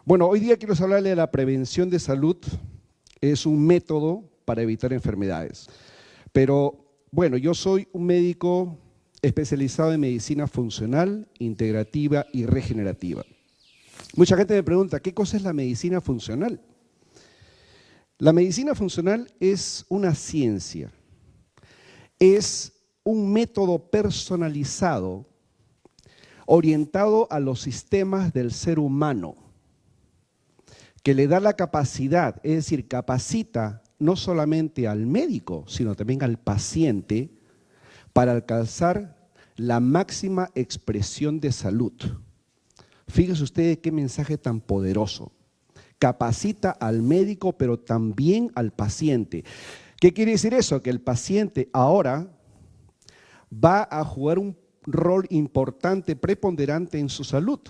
Bueno, hoy día quiero hablarle de la prevención de salud. Es un método para evitar enfermedades. Pero, bueno, yo soy un médico especializado en medicina funcional, integrativa y regenerativa. Mucha gente me pregunta, ¿qué cosa es la medicina funcional? La medicina funcional es una ciencia, es un método personalizado orientado a los sistemas del ser humano, que le da la capacidad, es decir, capacita no solamente al médico, sino también al paciente para alcanzar la máxima expresión de salud. Fíjense ustedes qué mensaje tan poderoso. Capacita al médico, pero también al paciente. ¿Qué quiere decir eso? Que el paciente ahora va a jugar un rol importante, preponderante en su salud,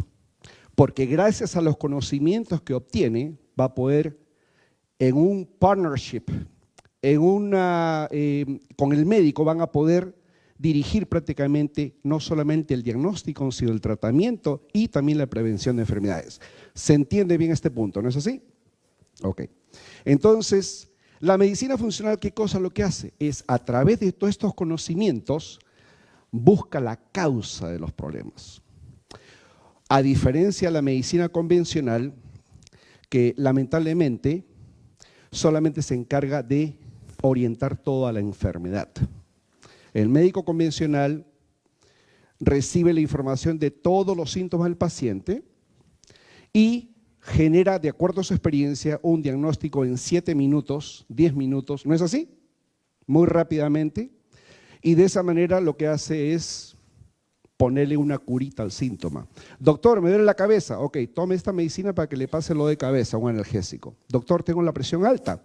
porque gracias a los conocimientos que obtiene, va a poder en un partnership, con el médico van a poder dirigir prácticamente no solamente el diagnóstico, sino el tratamiento y también la prevención de enfermedades. ¿Se entiende bien este punto, no es así? Ok. Entonces, la medicina funcional, ¿qué cosa lo que hace? Es a través de todos estos conocimientos, busca la causa de los problemas. A diferencia de la medicina convencional, que lamentablemente solamente se encarga de orientar toda la enfermedad. El médico convencional recibe la información de todos los síntomas del paciente y genera, de acuerdo a su experiencia, un diagnóstico en 7 minutos, 10 minutos, ¿no es así? Muy rápidamente. Y de esa manera lo que hace es ponerle una curita al síntoma. Doctor, me duele la cabeza. Ok, tome esta medicina para que le pase lo de cabeza, un analgésico. Doctor, tengo la presión alta.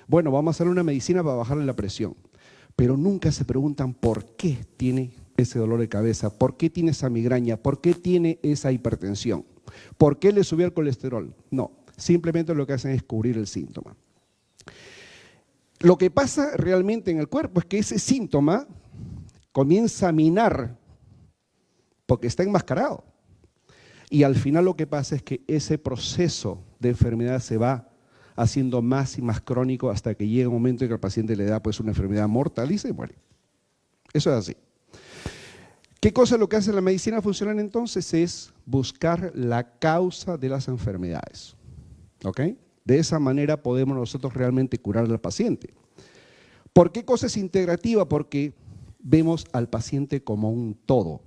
Bueno, vamos a hacerle una medicina para bajarle la presión. Pero nunca se preguntan por qué tiene ese dolor de cabeza, por qué tiene esa migraña, por qué tiene esa hipertensión, por qué le subió el colesterol. No, simplemente lo que hacen es cubrir el síntoma. Lo que pasa realmente en el cuerpo es que ese síntoma comienza a minar porque está enmascarado. Y al final lo que pasa es que ese proceso de enfermedad se va haciendo más y más crónico hasta que llega un momento en que el paciente le da pues una enfermedad mortal y se muere. Eso es así. ¿Qué cosa es lo que hace la medicina funcional entonces? Es buscar la causa de las enfermedades. ¿Ok? De esa manera podemos nosotros realmente curar al paciente. ¿Por qué cosa es integrativa? Porque vemos al paciente como un todo.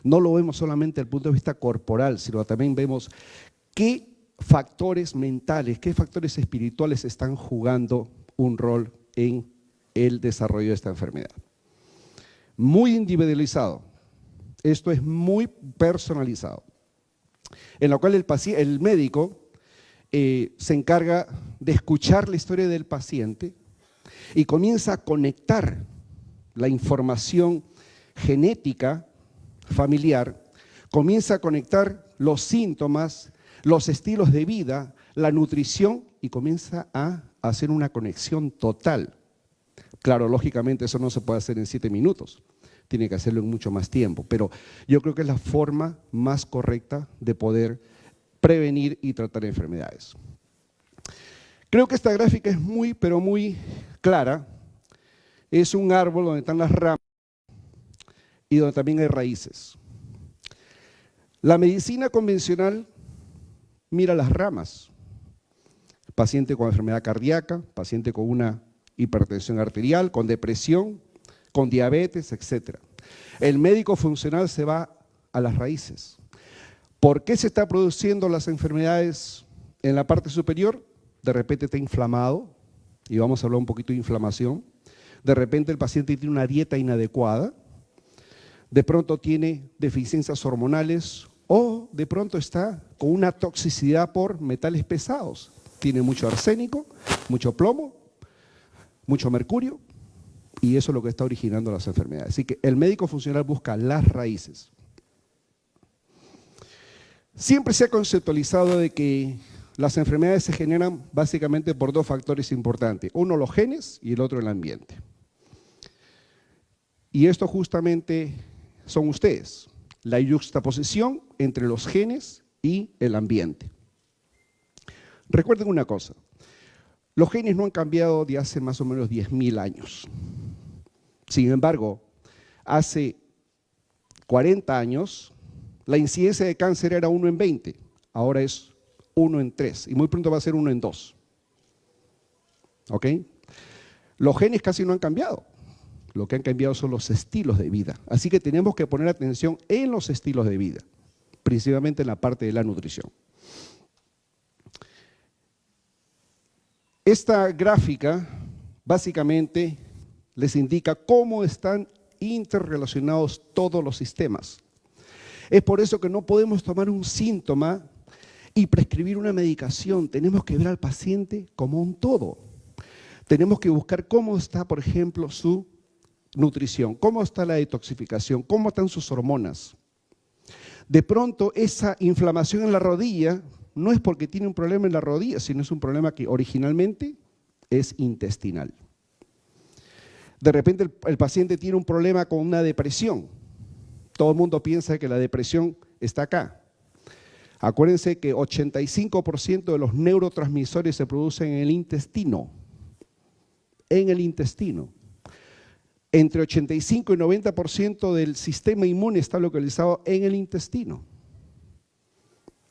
No lo vemos solamente desde el punto de vista corporal, sino también vemos qué factores mentales, qué factores espirituales están jugando un rol en el desarrollo de esta enfermedad. Muy individualizado, esto es muy personalizado, en lo cual el médico se encarga de escuchar la historia del paciente y comienza a conectar la información genética familiar, comienza a conectar los síntomas, los estilos de vida, la nutrición y comienza a hacer una conexión total. Claro, lógicamente eso no se puede hacer en 7 minutos, tiene que hacerlo en mucho más tiempo, pero yo creo que es la forma más correcta de poder prevenir y tratar enfermedades. Creo que esta gráfica es muy, pero muy clara. Es un árbol donde están las ramas y donde también hay raíces. La medicina convencional mira las ramas. Paciente con enfermedad cardíaca, paciente con una hipertensión arterial, con depresión, con diabetes, etc. El médico funcional se va a las raíces. ¿Por qué se están produciendo las enfermedades en la parte superior? De repente está inflamado, y vamos a hablar un poquito de inflamación. De repente el paciente tiene una dieta inadecuada, de pronto tiene deficiencias hormonales o de pronto está con una toxicidad por metales pesados. Tiene mucho arsénico, mucho plomo, mucho mercurio y eso es lo que está originando las enfermedades. Así que el médico funcional busca las raíces. Siempre se ha conceptualizado de que las enfermedades se generan básicamente por 2 factores importantes. Uno los genes y el otro el ambiente. Y esto justamente son ustedes, la yuxtaposición entre los genes y el ambiente. Recuerden una cosa, los genes no han cambiado de hace más o menos 10.000 años. Sin embargo, hace 40 años, la incidencia de cáncer era 1 en 20, ahora es 1 en 3 y muy pronto va a ser 1 en 2. ¿Ok? Los genes casi no han cambiado, lo que han cambiado son los estilos de vida. Así que tenemos que poner atención en los estilos de vida, principalmente en la parte de la nutrición. Esta gráfica básicamente les indica cómo están interrelacionados todos los sistemas. Es por eso que no podemos tomar un síntoma y prescribir una medicación. Tenemos que ver al paciente como un todo. Tenemos que buscar cómo está, por ejemplo, su nutrición, cómo está la detoxificación, cómo están sus hormonas. De pronto, esa inflamación en la rodilla no es porque tiene un problema en la rodilla, sino es un problema que originalmente es intestinal. De repente el paciente tiene un problema con una depresión. Todo el mundo piensa que la depresión está acá. Acuérdense que 85% de los neurotransmisores se producen en el intestino. En el intestino. Entre 85 y 90% del sistema inmune está localizado en el intestino.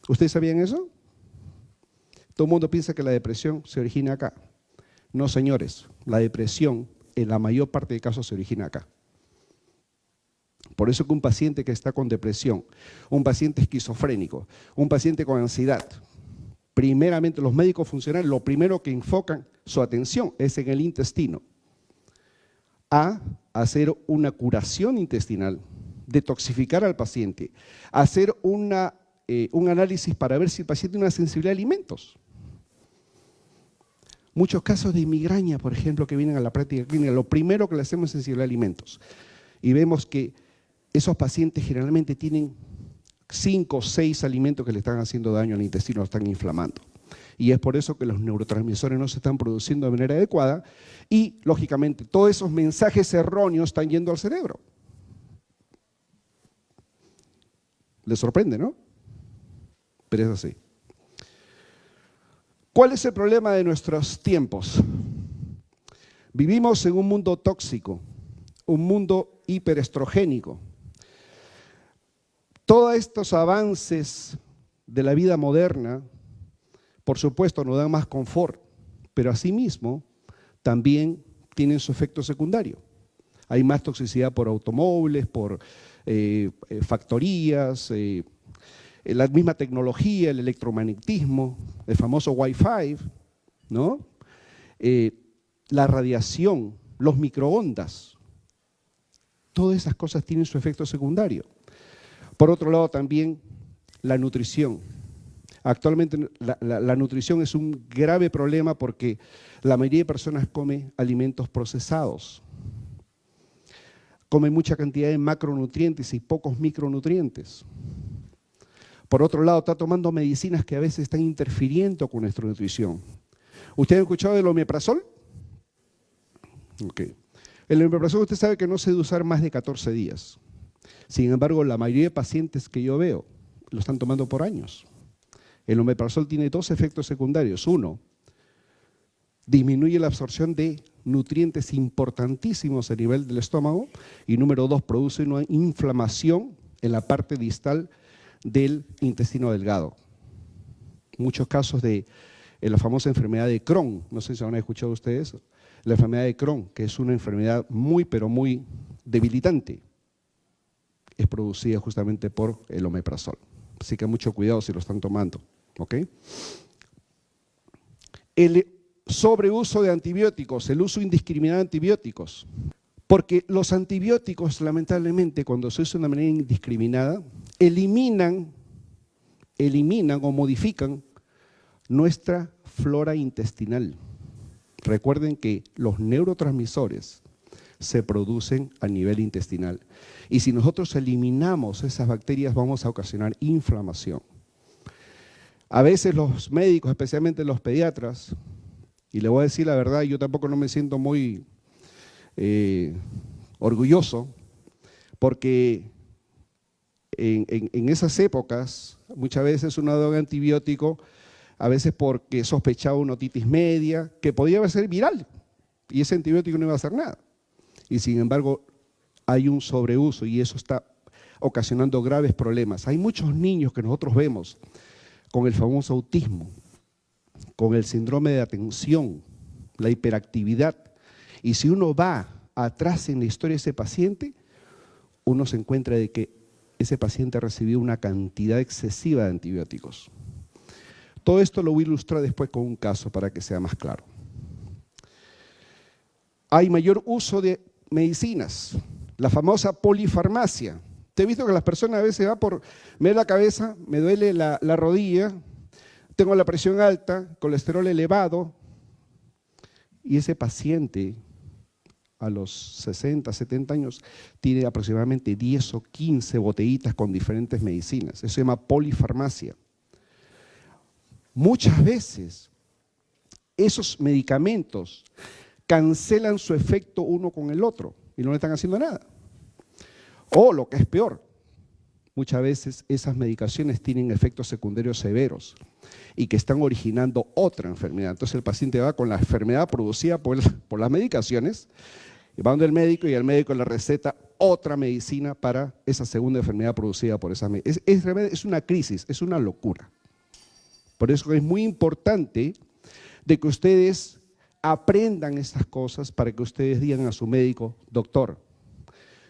¿Ustedes sabían eso? Todo el mundo piensa que la depresión se origina acá. No, señores, la depresión en la mayor parte de casos se origina acá. Por eso que un paciente que está con depresión, un paciente esquizofrénico, un paciente con ansiedad, primeramente los médicos funcionales, lo primero que enfocan su atención es en el intestino, a hacer una curación intestinal, detoxificar al paciente, hacer un análisis para ver si el paciente tiene una sensibilidad a alimentos. Muchos casos de migraña, por ejemplo, que vienen a la práctica clínica, lo primero que le hacemos es sensibilidad a alimentos. Y vemos que esos pacientes generalmente tienen 5 o 6 alimentos que le están haciendo daño al intestino, lo están inflamando. Y es por eso que los neurotransmisores no se están produciendo de manera adecuada y, lógicamente, todos esos mensajes erróneos están yendo al cerebro. ¿Les sorprende, no? Pero es así. ¿Cuál es el problema de nuestros tiempos? Vivimos en un mundo tóxico, un mundo hiperestrogénico. Todos estos avances de la vida moderna, por supuesto, nos dan más confort, pero asimismo también tienen su efecto secundario. Hay más toxicidad por automóviles, por factorías, la misma tecnología, el electromagnetismo, el famoso Wi-Fi, ¿no? La radiación, los microondas, todas esas cosas tienen su efecto secundario. Por otro lado también la nutrición. Actualmente la nutrición es un grave problema porque la mayoría de personas come alimentos procesados. Come mucha cantidad de macronutrientes y pocos micronutrientes. Por otro lado, está tomando medicinas que a veces están interfiriendo con nuestra nutrición. ¿Ustedes han escuchado del omeprazol? Ok. El omeprazol usted sabe que no se debe usar más de 14 días. Sin embargo, la mayoría de pacientes que yo veo lo están tomando por años. El omeprazol tiene 2 efectos secundarios. 1, disminuye la absorción de nutrientes importantísimos a nivel del estómago. Y número 2, produce una inflamación en la parte distal del intestino delgado. Muchos casos de la famosa enfermedad de Crohn, no sé si han escuchado ustedes, la enfermedad de Crohn, que es una enfermedad muy, pero muy debilitante, es producida justamente por el omeprazol. Así que mucho cuidado si lo están tomando, ¿ok? El sobreuso de antibióticos, el uso indiscriminado de antibióticos, porque los antibióticos, lamentablemente, cuando se usan de manera indiscriminada, eliminan o modifican nuestra flora intestinal. Recuerden que los neurotransmisores se producen a nivel intestinal. Y si nosotros eliminamos esas bacterias, vamos a ocasionar inflamación. A veces los médicos, especialmente los pediatras, y le voy a decir la verdad, yo tampoco no me siento muy orgulloso, porque en esas épocas, muchas veces una droga antibiótico a veces porque sospechaba una otitis media, que podía ser viral, y ese antibiótico no iba a hacer nada. Y sin embargo, hay un sobreuso y eso está ocasionando graves problemas. Hay muchos niños que nosotros vemos con el famoso autismo, con el síndrome de atención, la hiperactividad. Y si uno va atrás en la historia de ese paciente, uno se encuentra de que ese paciente recibió una cantidad excesiva de antibióticos. Todo esto lo voy a ilustrar después con un caso para que sea más claro. Hay mayor uso de medicinas, la famosa polifarmacia. Te he visto que las personas a veces me duele la cabeza, me duele la rodilla, tengo la presión alta, colesterol elevado, y ese paciente a los 60, 70 años tiene aproximadamente 10 o 15 botellitas con diferentes medicinas. Eso se llama polifarmacia. Muchas veces esos medicamentos cancelan su efecto uno con el otro y no le están haciendo nada. O lo que es peor, muchas veces esas medicaciones tienen efectos secundarios severos y que están originando otra enfermedad. Entonces el paciente va con la enfermedad producida por las medicaciones, y va donde el médico y el médico le receta otra medicina para esa segunda enfermedad producida por esa medicina. Es una crisis, es una locura. Por eso es muy importante de que ustedes aprendan estas cosas para que ustedes digan a su médico: doctor,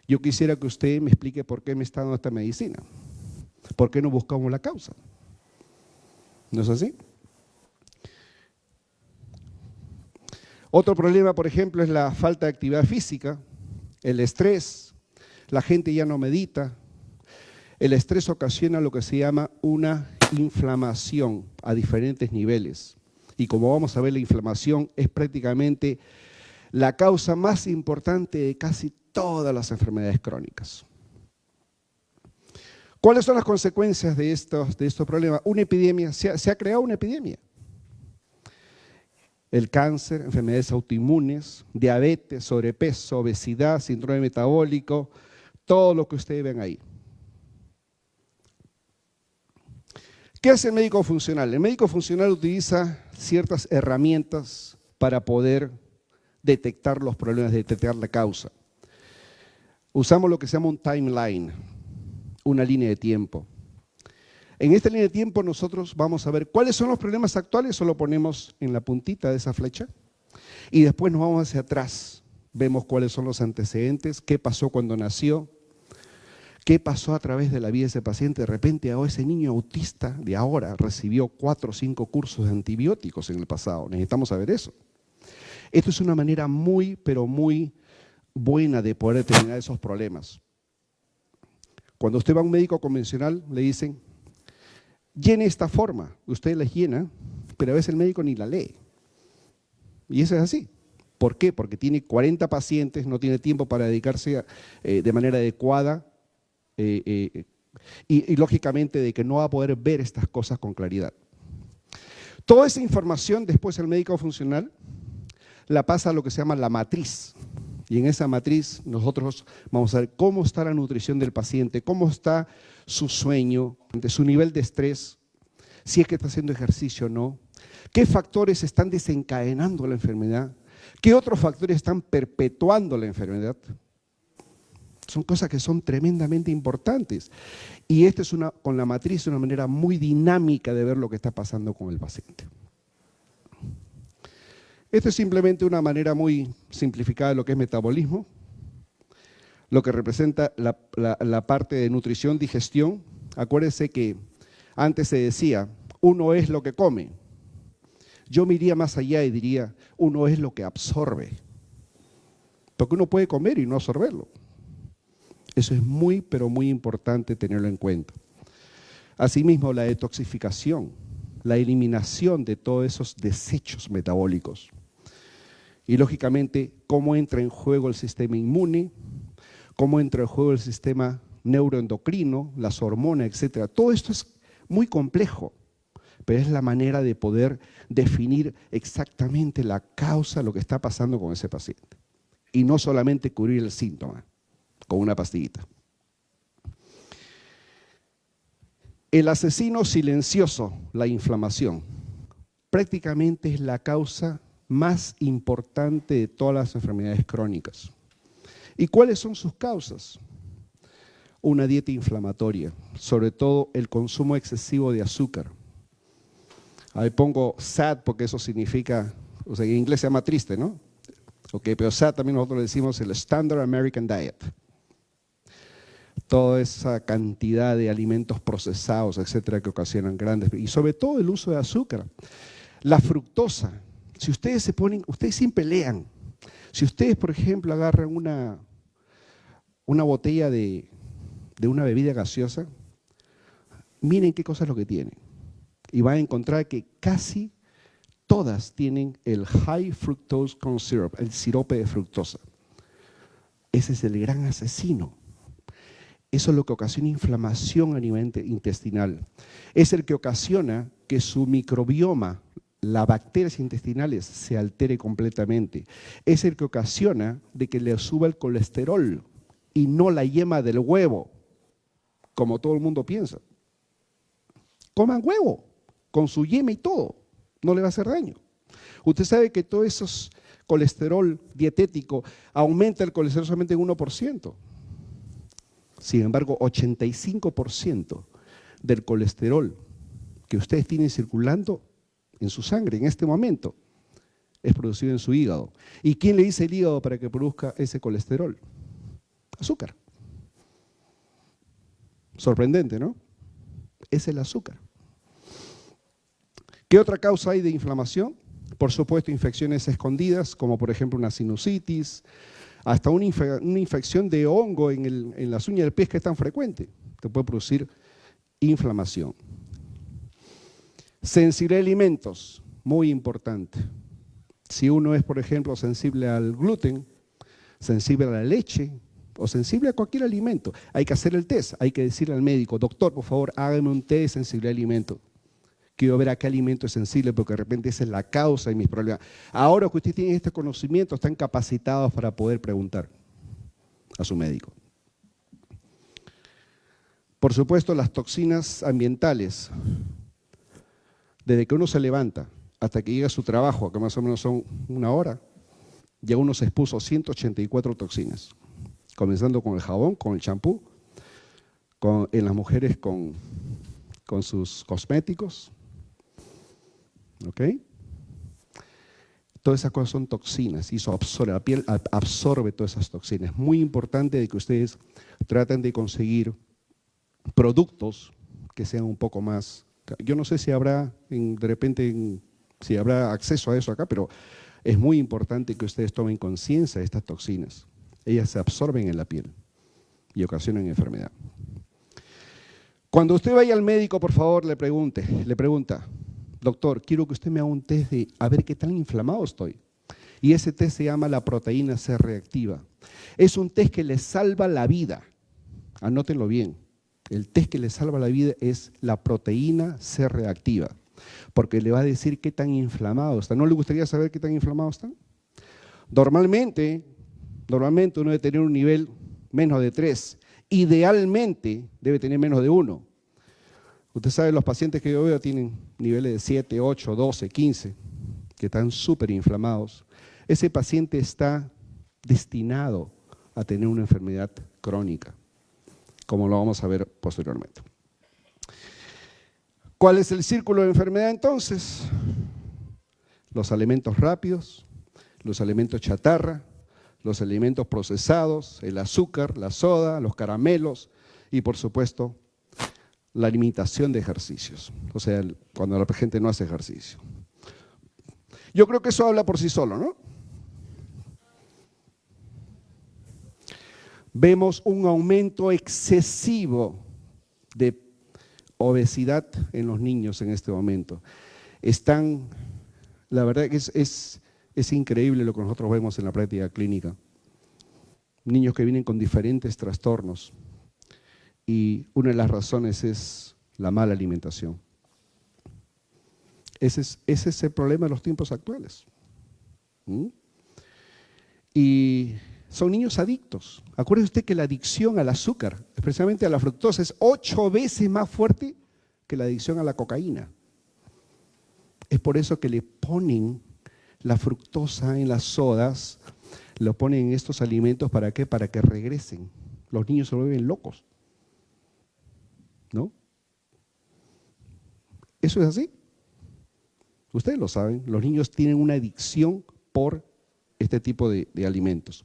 yo quisiera que usted me explique por qué me está dando esta medicina. ¿Por qué no buscamos la causa? ¿No es así? Otro problema, por ejemplo, es la falta de actividad física, el estrés, la gente ya no medita. El estrés ocasiona lo que se llama una inflamación a diferentes niveles. Y como vamos a ver, la inflamación es prácticamente la causa más importante de casi todas las enfermedades crónicas. ¿Cuáles son las consecuencias de estos problemas? Una epidemia, se ha creado una epidemia. El cáncer, enfermedades autoinmunes, diabetes, sobrepeso, obesidad, síndrome metabólico, todo lo que ustedes ven ahí. ¿Qué hace el médico funcional? El médico funcional utiliza ciertas herramientas para poder detectar los problemas, detectar la causa. Usamos lo que se llama un timeline, una línea de tiempo. En esta línea de tiempo nosotros vamos a ver cuáles son los problemas actuales, o lo ponemos en la puntita de esa flecha, y después nos vamos hacia atrás. Vemos cuáles son los antecedentes, qué pasó cuando nació, qué pasó a través de la vida de ese paciente. De repente, ese niño autista de ahora recibió 4 o 5 cursos de antibióticos en el pasado. Necesitamos saber eso. Esto es una manera muy, pero muy buena de poder determinar esos problemas. Cuando usted va a un médico convencional, le dicen: llene esta forma. Usted la llena, pero a veces el médico ni la lee. Y eso es así. ¿Por qué? Porque tiene 40 pacientes, no tiene tiempo para dedicarse de manera adecuada y lógicamente de que no va a poder ver estas cosas con claridad. Toda esa información después el médico funcional la pasa a lo que se llama la matriz. Y en esa matriz nosotros vamos a ver cómo está la nutrición del paciente, cómo está su sueño, su nivel de estrés, si es que está haciendo ejercicio o no, qué factores están desencadenando la enfermedad, qué otros factores están perpetuando la enfermedad. Son cosas que son tremendamente importantes. Y esta es con la matriz una manera muy dinámica de ver lo que está pasando con el paciente. Esto es simplemente una manera muy simplificada de lo que es metabolismo, lo que representa la parte de nutrición, digestión. Acuérdense que antes se decía, uno es lo que come. Yo me iría más allá y diría, uno es lo que absorbe. Porque uno puede comer y no absorberlo. Eso es muy, pero muy importante tenerlo en cuenta. Asimismo, la detoxificación, la eliminación de todos esos desechos metabólicos. Y lógicamente, cómo entra en juego el sistema inmune, cómo entra en juego el sistema neuroendocrino, las hormonas, etcétera. Todo esto es muy complejo, pero es la manera de poder definir exactamente la causa de lo que está pasando con ese paciente. Y no solamente cubrir el síntoma con una pastillita. El asesino silencioso, la inflamación. prácticamente es la causa más importante de todas las enfermedades crónicas. ¿Y cuáles son sus causas? Una dieta inflamatoria, sobre todo el consumo excesivo de azúcar. Ahí pongo sad porque eso significa, o sea, en inglés se llama triste, ¿no? Ok, pero sad también nosotros le decimos el Standard American Diet. Toda esa cantidad de alimentos procesados, etcétera, que ocasionan grandes, y sobre todo el uso de azúcar. La fructosa, si ustedes se ponen, ustedes siempre lean. Si ustedes, por ejemplo, agarran una botella de una bebida gaseosa, miren qué cosa es lo que tiene. Y van a encontrar que casi todas tienen el high fructose corn syrup, el sirope de fructosa. Ese es el gran asesino. Eso es lo que ocasiona inflamación a nivel intestinal. Es el que ocasiona que su microbioma, las bacterias intestinales, se altere completamente. Es el que ocasiona de que le suba el colesterol y no la yema del huevo, como todo el mundo piensa. Coman huevo, con su yema y todo, no le va a hacer daño. Usted sabe que todo eso colesterol dietético aumenta el colesterol solamente en 1%. Sin embargo, 85% del colesterol que ustedes tienen circulando en su sangre en este momento es producido en su hígado. ¿Y quién le dice el hígado para que produzca ese colesterol? Azúcar. Sorprendente, ¿no? Es el azúcar. ¿Qué otra causa hay de inflamación? Por supuesto, infecciones escondidas, como por ejemplo una sinusitis, hasta una infección de hongo en las uñas del pie que es tan frecuente, te puede producir inflamación. Sensibilidad a alimentos, muy importante. Si uno es, por ejemplo, sensible al gluten, sensible a la leche o sensible a cualquier alimento, hay que hacer el test, hay que decirle al médico, doctor, por favor, hágame un test de sensibilidad a alimentos. Quiero ver a qué alimento es sensible porque de repente esa es la causa de mis problemas. Ahora que ustedes tienen este conocimiento, están capacitados para poder preguntar a su médico. Por supuesto, las toxinas ambientales. Desde que uno se levanta hasta que llega a su trabajo, que más o menos son 1 hora, ya uno se expuso 184 toxinas. Comenzando con el jabón, con el champú, en las mujeres con sus cosméticos. ¿Ok? Todas esas cosas son toxinas y eso absorbe, la piel absorbe todas esas toxinas. Es muy importante de que ustedes traten de conseguir productos que sean un poco más. Yo no sé si habrá, de repente, si habrá acceso a eso acá, pero es muy importante que ustedes tomen conciencia de estas toxinas. Ellas se absorben en la piel y ocasionan enfermedad. Cuando usted vaya al médico, por favor, le pregunta, doctor, quiero que usted me haga un test de a ver qué tan inflamado estoy. Y ese test se llama la proteína C reactiva. Es un test que le salva la vida. Anótenlo bien. El test que le salva la vida es la proteína C reactiva, porque le va a decir qué tan inflamado está. ¿No le gustaría saber qué tan inflamado está? Normalmente uno debe tener un nivel menos de 3. Idealmente debe tener menos de 1. Usted sabe, los pacientes que yo veo tienen niveles de 7, 8, 12, 15, que están súper inflamados. Ese paciente está destinado a tener una enfermedad crónica, como lo vamos a ver posteriormente. ¿Cuál es el círculo de enfermedad entonces? Los alimentos rápidos, los alimentos chatarra, los alimentos procesados, el azúcar, la soda, los caramelos y por supuesto la limitación de ejercicios, o sea, cuando la gente no hace ejercicio. Yo creo que eso habla por sí solo, ¿no? Vemos un aumento excesivo de obesidad en los niños en este momento. La verdad que es increíble lo que nosotros vemos en la práctica clínica. Niños que vienen con diferentes trastornos. Y una de las razones es la mala alimentación. Ese es el problema de los tiempos actuales. Y son niños adictos. Acuérdese usted que la adicción al azúcar, especialmente a la fructosa, es 8 veces más fuerte que la adicción a la cocaína. Es por eso que le ponen la fructosa en las sodas, lo ponen en estos alimentos, ¿para qué? Para que regresen. Los niños se vuelven locos, ¿no? ¿Eso es así? Ustedes lo saben, los niños tienen una adicción por este tipo de alimentos.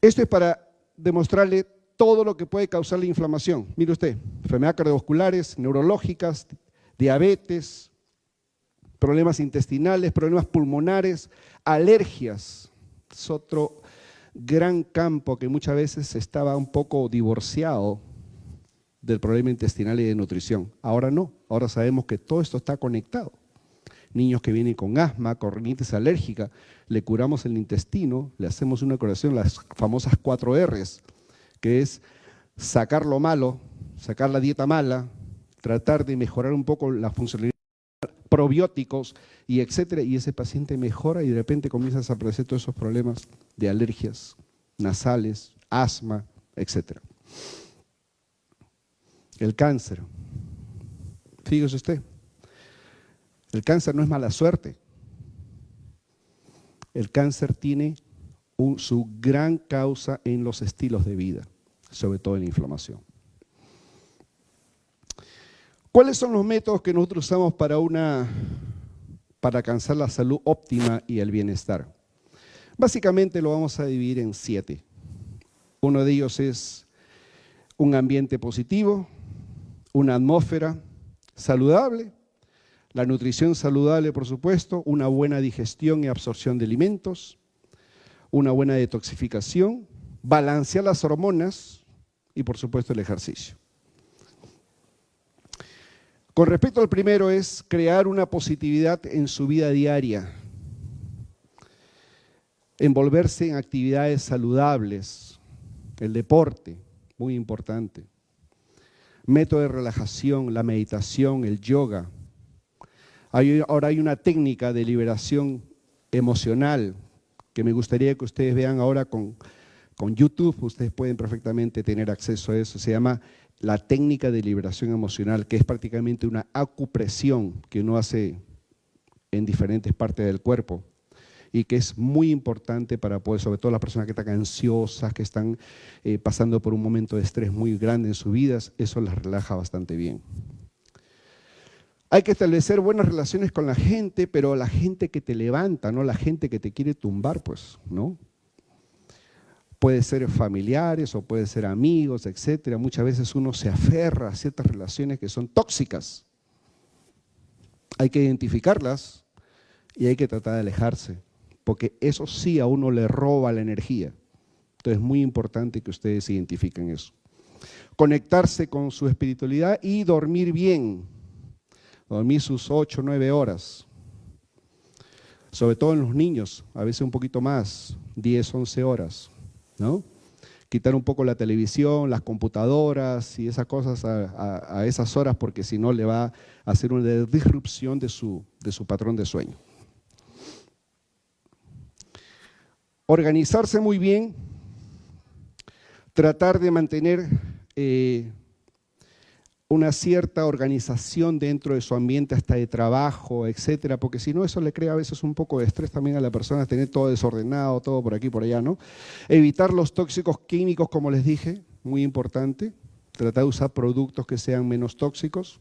Esto es para demostrarle todo lo que puede causar la inflamación. Mire usted, enfermedades cardiovasculares, neurológicas, diabetes, problemas intestinales, problemas pulmonares, alergias. Es otro gran campo que muchas veces estaba un poco divorciado del problema intestinal y de nutrición. Ahora no, ahora sabemos que todo esto está conectado. Niños que vienen con asma, con rinitis alérgica, le curamos el intestino, le hacemos una curación, las famosas 4 R's, que es sacar lo malo, sacar la dieta mala, tratar de mejorar un poco la funcionalidad, probióticos y etcétera, y ese paciente mejora y de repente comienzas a aparecer todos esos problemas de alergias nasales, asma, etcétera. El cáncer, fíjese usted, el cáncer no es mala suerte. El cáncer tiene su gran causa en los estilos de vida, sobre todo en la inflamación. ¿Cuáles son los métodos que nosotros usamos para alcanzar la salud óptima y el bienestar? Básicamente lo vamos a dividir en 7. Uno de ellos es un ambiente positivo, una atmósfera saludable, la nutrición saludable, por supuesto, una buena digestión y absorción de alimentos, una buena detoxificación, balancear las hormonas y, por supuesto, el ejercicio. Con respecto al primero es crear una positividad en su vida diaria, envolverse en actividades saludables, el deporte, muy importante, método de relajación, la meditación, el yoga. Ahora hay una técnica de liberación emocional que me gustaría que ustedes vean ahora con YouTube. Ustedes pueden perfectamente tener acceso a eso. Se llama la técnica de liberación emocional, que es prácticamente una acupresión que uno hace en diferentes partes del cuerpo y que es muy importante para poder, sobre todo las personas que están ansiosas, que están pasando por un momento de estrés muy grande en sus vidas, eso las relaja bastante bien. Hay que establecer buenas relaciones con la gente, pero la gente que te levanta, no la gente que te quiere tumbar, pues, ¿no? Puede ser familiares o puede ser amigos, etcétera. Muchas veces uno se aferra a ciertas relaciones que son tóxicas. Hay que identificarlas y hay que tratar de alejarse, porque eso sí a uno le roba la energía. Entonces es muy importante que ustedes identifiquen eso. Conectarse con su espiritualidad y dormir bien. Dormir sus 8 o 9 horas. Sobre todo en los niños, a veces un poquito más, 10, 11 horas, ¿no? Quitar un poco la televisión, las computadoras y esas cosas a esas horas, porque si no le va a hacer una disrupción de su patrón de sueño. Organizarse muy bien, tratar de mantener una cierta organización dentro de su ambiente, hasta de trabajo, etcétera, porque si no eso le crea a veces un poco de estrés también a la persona, tener todo desordenado, todo por aquí y por allá, ¿no? Evitar los tóxicos químicos, como les dije, muy importante, tratar de usar productos que sean menos tóxicos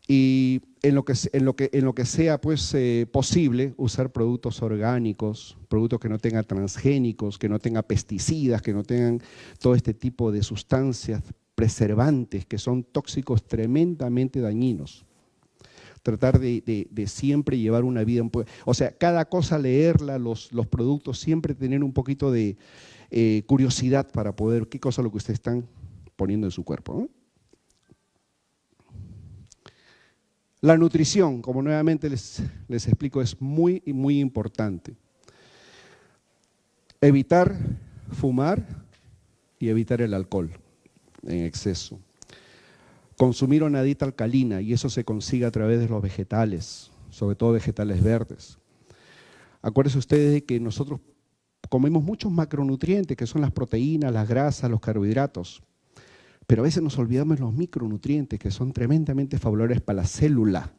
y en lo que sea pues, posible, usar productos orgánicos, productos que no tengan transgénicos, que no tengan pesticidas, que no tengan todo este tipo de sustancias preservantes que son tóxicos tremendamente dañinos. Tratar de siempre llevar una vida, o sea, cada cosa leerla, los productos, siempre tener un poquito de curiosidad para poder qué cosa es lo que ustedes están poniendo en su cuerpo, ¿no? La nutrición, como nuevamente les explico, es muy, muy importante. Evitar fumar y evitar el alcohol en exceso. Consumir una dieta alcalina, y eso se consigue a través de los vegetales, sobre todo vegetales verdes. Acuérdense ustedes de que nosotros comemos muchos macronutrientes, que son las proteínas, las grasas, los carbohidratos, pero a veces nos olvidamos de los micronutrientes, que son tremendamente favorables para la célula.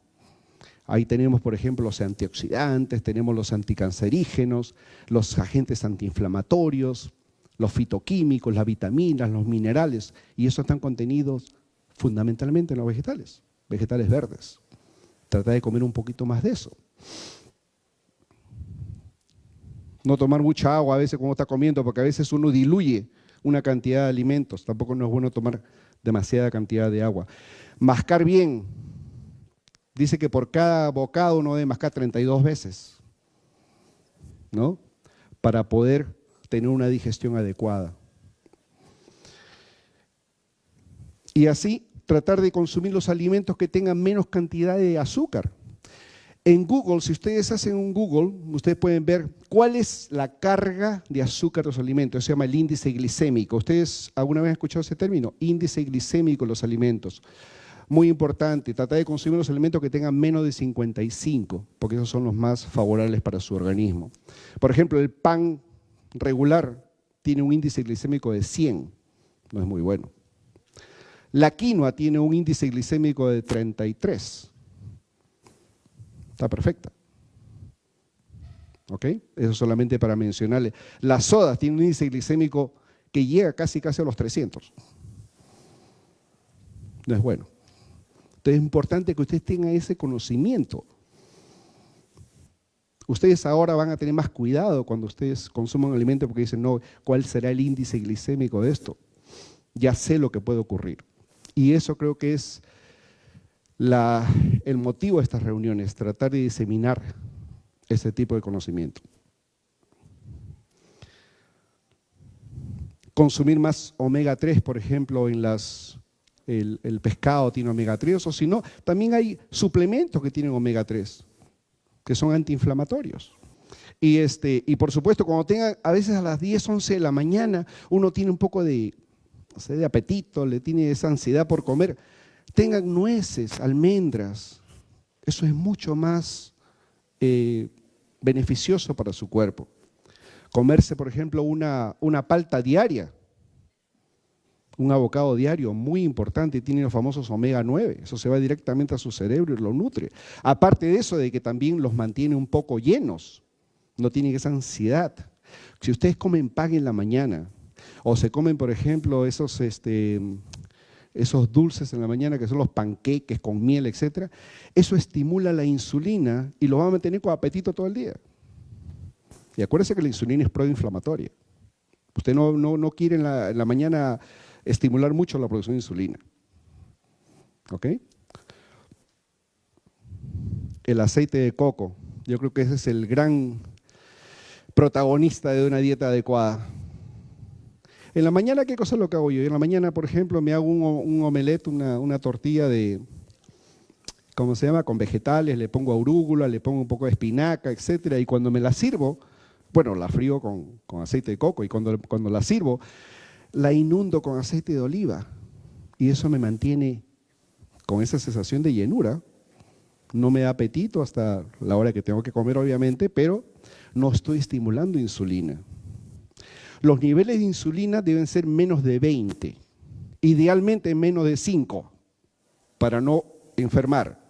Ahí tenemos, por ejemplo, los antioxidantes, tenemos los anticancerígenos, los agentes antiinflamatorios, los fitoquímicos, las vitaminas, los minerales, y eso están contenidos fundamentalmente en los vegetales verdes. Trata de comer un poquito más de eso. No tomar mucha agua a veces cuando está comiendo, porque a veces uno diluye una cantidad de alimentos. Tampoco no es bueno tomar demasiada cantidad de agua. Mascar bien. Dice que por cada bocado uno debe mascar 32 veces, ¿no? Para poder tener una digestión adecuada. Y así tratar de consumir los alimentos que tengan menos cantidad de azúcar. En Google, si ustedes hacen un Google, ustedes pueden ver cuál es la carga de azúcar de los alimentos. Eso se llama el índice glicémico. ¿Ustedes alguna vez han escuchado ese término? Índice glicémico de los alimentos. Muy importante, tratar de consumir los alimentos que tengan menos de 55, porque esos son los más favorables para su organismo. Por ejemplo, el pan regular tiene un índice glicémico de 100, no es muy bueno. La quinoa tiene un índice glicémico de 33. Está perfecta. ¿Ok? Eso solamente para mencionarle. Las sodas tienen un índice glicémico que llega casi a los 300. No es bueno. Entonces es importante que ustedes tengan ese conocimiento. Ustedes ahora van a tener más cuidado cuando ustedes consuman alimento porque dicen, no, ¿cuál será el índice glicémico de esto? Ya sé lo que puede ocurrir. Y eso creo que es el motivo de estas reuniones, tratar de diseminar ese tipo de conocimiento. Consumir más omega 3, por ejemplo, en el pescado tiene omega 3, o si no, también hay suplementos que tienen omega 3, que son antiinflamatorios. Y por supuesto, cuando tengan, a veces a las 10, 11 de la mañana, uno tiene un poco de apetito, le tiene esa ansiedad por comer, tengan nueces, almendras, eso es mucho más beneficioso para su cuerpo. Comerse, por ejemplo, una palta diaria, un avocado diario, muy importante, tiene los famosos omega 9, eso se va directamente a su cerebro y lo nutre. Aparte de eso, de que también los mantiene un poco llenos, no tienen esa ansiedad. Si ustedes comen pan en la mañana, o se comen, por ejemplo, esos dulces en la mañana, que son los panqueques con miel, etc., eso estimula la insulina y lo va a mantener con apetito todo el día. Y acuérdense que la insulina es proinflamatoria. Usted no quiere en la mañana estimular mucho la producción de insulina. ¿Ok? El aceite de coco. Yo creo que ese es el gran protagonista de una dieta adecuada. En la mañana, ¿qué cosa es lo que hago yo? En la mañana, por ejemplo, me hago un omelette, una tortilla de, ¿cómo se llama? Con vegetales, le pongo arúgula, le pongo un poco de espinaca, etcétera, y cuando me la sirvo, bueno, la frío con aceite de coco, y cuando la sirvo, la inundo con aceite de oliva, y eso me mantiene con esa sensación de llenura. No me da apetito hasta la hora que tengo que comer, obviamente, pero no estoy estimulando insulina. Los niveles de insulina deben ser menos de 20, idealmente menos de 5, para no enfermar.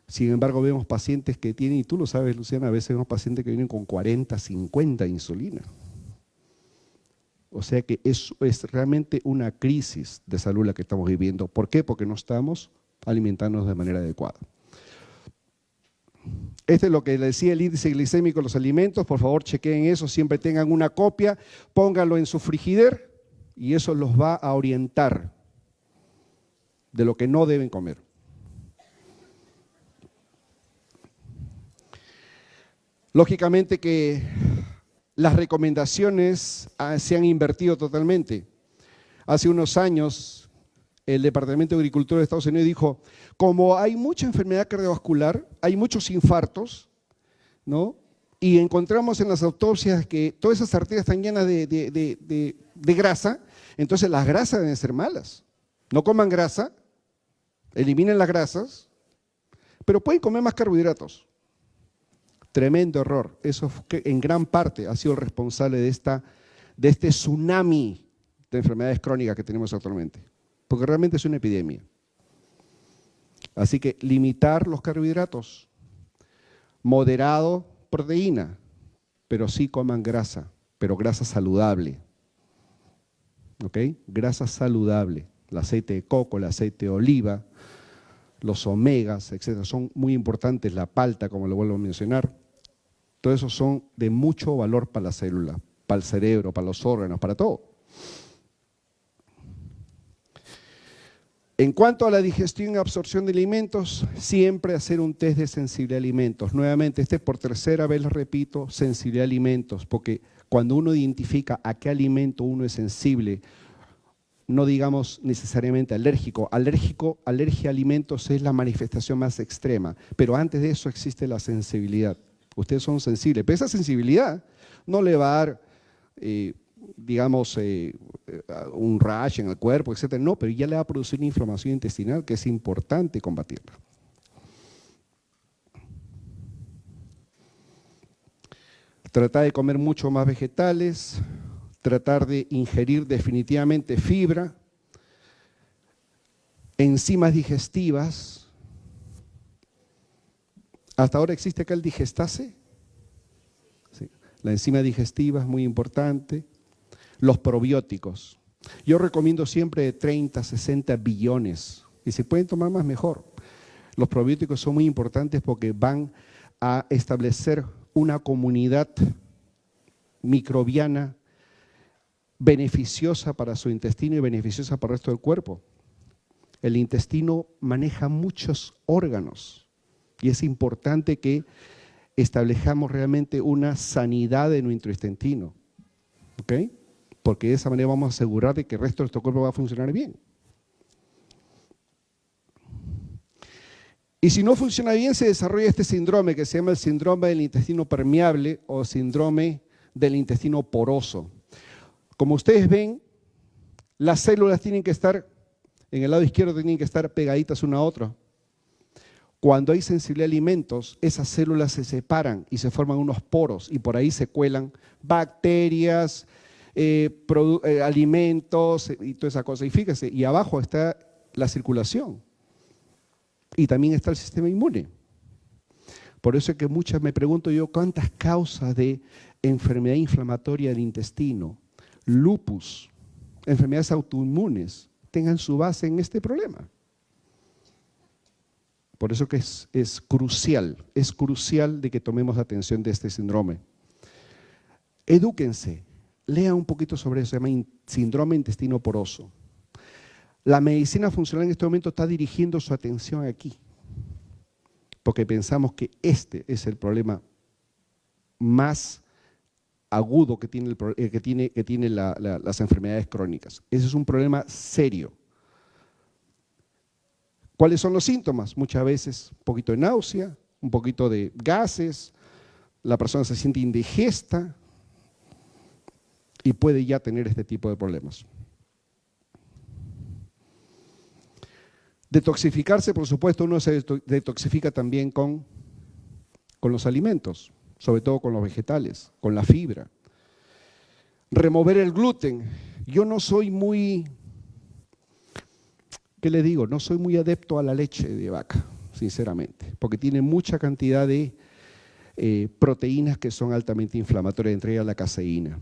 Sin embargo, vemos pacientes que tienen, y tú lo sabes, Luciana, a veces vemos pacientes que vienen con 40, 50 de insulina. O sea que eso es realmente una crisis de salud la que estamos viviendo. ¿Por qué? Porque no estamos alimentándonos de manera adecuada. Este es lo que decía el índice glicémico de los alimentos. Por favor, chequeen eso, siempre tengan una copia, pónganlo en su frigider y eso los va a orientar de lo que no deben comer. Lógicamente que las recomendaciones se han invertido totalmente. Hace unos años, el Departamento de Agricultura de Estados Unidos dijo, como hay mucha enfermedad cardiovascular, hay muchos infartos, ¿no? Y encontramos en las autopsias que todas esas arterias están llenas de grasa, entonces las grasas deben ser malas. No coman grasa, eliminen las grasas, pero pueden comer más carbohidratos. Tremendo error. Eso en gran parte ha sido el responsable de este tsunami de enfermedades crónicas que tenemos actualmente, porque realmente es una epidemia. Así que limitar los carbohidratos, moderado proteína, pero sí coman grasa, pero grasa saludable. ¿Ok? Grasa saludable, el aceite de coco, el aceite de oliva, los omegas, etcétera, son muy importantes, la palta, como lo vuelvo a mencionar. Todo eso son de mucho valor para la célula, para el cerebro, para los órganos, para todo. En cuanto a la digestión y absorción de alimentos, siempre hacer un test de sensibilidad a alimentos. Nuevamente, por tercera vez les repito, sensibilidad a alimentos, porque cuando uno identifica a qué alimento uno es sensible, no digamos necesariamente alérgico. Alergia a alimentos es la manifestación más extrema, pero antes de eso existe la sensibilidad. Ustedes son sensibles, pero esa sensibilidad no le va a dar, un rash en el cuerpo, etcétera. No, pero ya le va a producir una inflamación intestinal que es importante combatirla. Tratar de comer mucho más vegetales, tratar de ingerir definitivamente fibra, enzimas digestivas. Hasta ahora existe acá el digestase. Sí. La enzima digestiva es muy importante. Los probióticos. Yo recomiendo siempre de 30 a 60 billones. Y si pueden tomar más, mejor. Los probióticos son muy importantes porque van a establecer una comunidad microbiana beneficiosa para su intestino y beneficiosa para el resto del cuerpo. El intestino maneja muchos órganos y es importante que establezcamos realmente una sanidad de nuestro intestino, ¿ok? Porque de esa manera vamos a asegurar de que el resto de nuestro cuerpo va a funcionar bien. Y si no funciona bien, se desarrolla este síndrome que se llama el síndrome del intestino permeable o síndrome del intestino poroso. Como ustedes ven, las células tienen que estar, en el lado izquierdo tienen que estar pegaditas una a otra. Cuando hay sensibilidad a alimentos, esas células se separan y se forman unos poros y por ahí se cuelan bacterias, alimentos y toda esa cosa. Y fíjese, y abajo está la circulación y también está el sistema inmune. Por eso es que me pregunto yo, ¿cuántas causas de enfermedad inflamatoria del intestino, lupus, enfermedades autoinmunes, tengan su base en este problema? Por eso que es crucial de que tomemos atención de este síndrome. Edúquense, lean un poquito sobre eso, se llama síndrome intestino poroso. La medicina funcional en este momento está dirigiendo su atención aquí, porque pensamos que este es el problema más agudo que tiene las enfermedades crónicas. Ese es un problema serio. ¿Cuáles son los síntomas? Muchas veces un poquito de náusea, un poquito de gases, la persona se siente indigesta y puede ya tener este tipo de problemas. Detoxificarse, por supuesto, uno se detoxifica también con los alimentos, sobre todo con los vegetales, con la fibra. Remover el gluten. Yo no soy muy, ¿qué le digo? No soy muy adepto a la leche de vaca, sinceramente, porque tiene mucha cantidad de proteínas que son altamente inflamatorias, entre ellas la caseína.